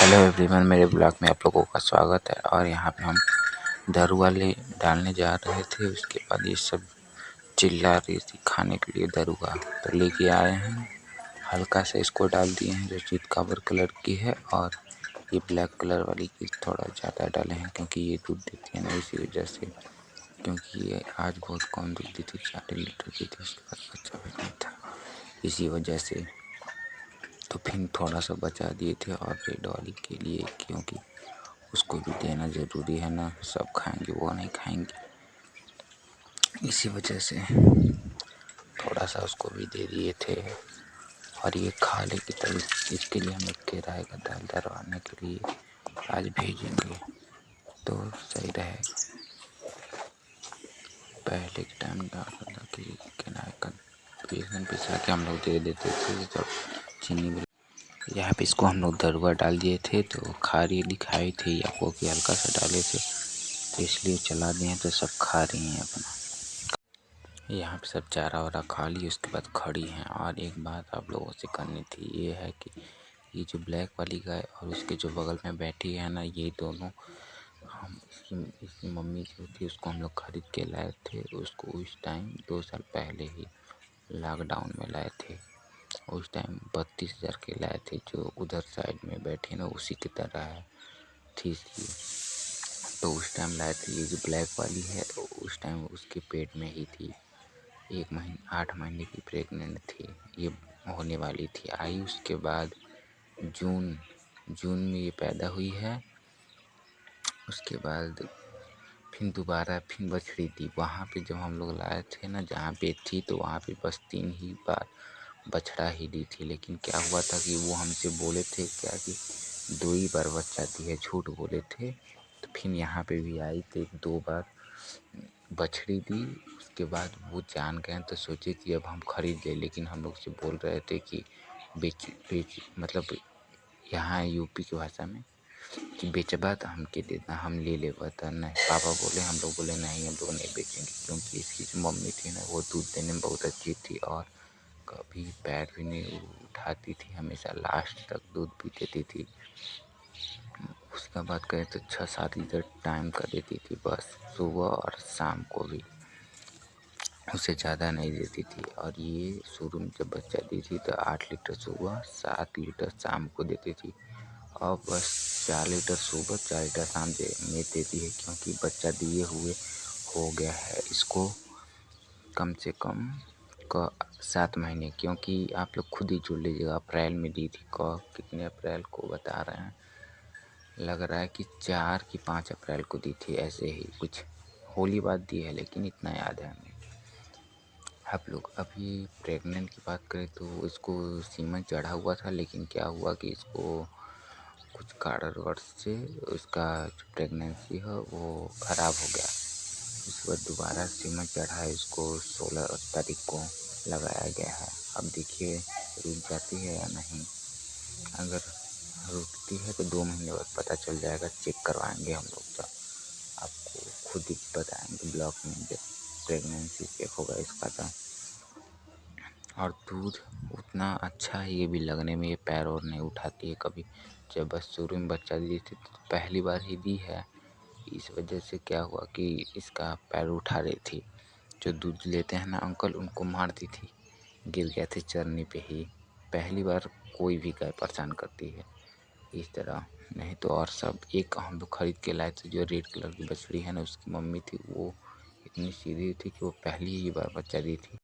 Hello everyone, मेरे blog में आप लोगों का स्वागत है। और यहाँ पे हम दारू वाले डालने जा रहे थे। उसके बाद ये सब चिल्ला रही थी खाने के लिए दारुआ, तो लेके आए हैं। हल्का से इसको डाल दिए हैं जो चित काबर कलर की है, और ये ब्लैक कलर वाली की थोड़ा ज़्यादा डाले हैं क्योंकि ये दूध देती है ना, इसी वजह से। क्योंकि ये आज बहुत कम दूध दी थी, 4 लीटर दी थी। उसके बाद बच्चा भी नहीं था, इसी वजह से। तो फिर थोड़ा सा बचा दिए थे और रेड वाली के लिए, क्योंकि उसको भी देना ज़रूरी है ना। सब खाएंगे, वो नहीं खाएंगे, इसी वजह से थोड़ा सा उसको भी दे दिए थे। और ये खा लेगी तब इसके लिए हम लोग किराए का दाल दरवाने के लिए आज भेजेंगे, तो सही रहेगा। पहले के टाइम डालता था कि किराए का बेसन पिसा के हम लोग दे देते थे, जब चीनी मिल। यहाँ पे इसको हम लोग दरुआ डाल दिए थे, तो खारी दिखाई थी आपको कि हल्का सा डाले थे, तो इसलिए चला दिए। तो सब खा रही हैं अपना। यहाँ पे सब चारा वारा खा ली, उसके बाद खड़ी हैं। और एक बात आप लोगों से करनी थी, ये है कि ये जो ब्लैक वाली गाय और उसके जो बगल में बैठी है ना, ये दोनों हम इसकी मम्मी जो थी उसको हम लोग खरीद के लाए थे। उसको उस टाइम 2 साल पहले ही लॉकडाउन में लाए थे। उस टाइम 32,000 के लाए थे। जो उधर साइड में बैठी ना, उसी की तरह है थी सी। तो उस टाइम लाए थे। ये जो ब्लैक वाली है, तो उस टाइम उसके पेट में ही थी। 8 महीने की प्रेग्नेंट थी, ये होने वाली थी। आई उसके बाद जून में ये पैदा हुई है। उसके बाद फिर दोबारा फिर बछड़ी थी। वहाँ पे जब हम लोग लाए थे ना, जहाँ पे थी, तो वहाँ पे बस 3 ही बार बछड़ा ही दी थी। लेकिन क्या हुआ था कि वो हमसे बोले थे क्या कि 2 ही बार बच्चा दी है, झूठ बोले थे। तो फिर यहाँ पे भी आई तो 2 बार बछड़ी दी। उसके बाद वो जान गए, तो सोचे कि अब हम खरीद ले। लेकिन हम लोग से बोल रहे थे कि बेच मतलब यहाँ यूपी की भाषा में कि बेचबा तो हमके देना, हम ले लेबा। तो नहीं, पापा बोले, हम लोग बोले नहीं, हम लोग नहीं बेचेंगे। क्योंकि इसकी जो मम्मी थी ना, वो दूध देने में बहुत अच्छी थी और कभी पैर भी नहीं उठाती थी, हमेशा लास्ट तक दूध भी देती थी। उसके बाद कहे तो 6-7 लीटर टाइम का देती थी बस, सुबह और शाम को भी, उससे ज़्यादा नहीं देती थी। और ये शुरू में जब बच्चा दी थी तो 8 लीटर सुबह, 7 लीटर शाम को देती थी। अब बस 4 लीटर सुबह, 4 लीटर शाम में देती है। क्योंकि बच्चा दिए हुए हो गया है इसको कम से कम 7 महीने। क्योंकि आप लोग खुद ही जोड़ लीजिएगा, अप्रैल में दी थी। कितने अप्रैल को बता रहे हैं, लग रहा है कि 4 कि 5 अप्रैल को दी थी, ऐसे ही कुछ। होली बाद दी है, लेकिन इतना याद है हमें। आप लोग अभी प्रेग्नेंट की बात करें तो इसको सीमन चढ़ा हुआ था, लेकिन क्या हुआ कि इसको कुछ कारणवश से उसका जो प्रेगनेंसी है वो ख़राब हो गया। उसके बाद दोबारा सीमन चढ़ा है, इसको 16 तारीख को लगाया गया है। अब देखिए रुक जाती है या नहीं। अगर रुकती है तो 2 महीने बाद पता चल जाएगा, चेक करवाएंगे हम लोग। तो आपको खुद ही बताएंगे ब्लॉग में जब प्रेगनेंसी चेक होगा इसका। तो और दूध उतना अच्छा है, ये भी लगने में, ये पैर और नहीं उठाती है कभी। जब बस शुरू में बच्चा दी थी तो पहली बार ही दी है, इस वजह से क्या हुआ कि इसका पैर उठा रही थी। जो दूध लेते हैं ना अंकल, उनको मारती थी, गिर गए थे चरनी पे ही। पहली बार कोई भी गाय परेशान करती है इस तरह। नहीं तो और सब एक हम लोग खरीद के लाए थे, जो रेड कलर की बछड़ी है ना, उसकी मम्मी थी, वो इतनी सीधी थी कि वो पहली ही बार बच्चा दी थी।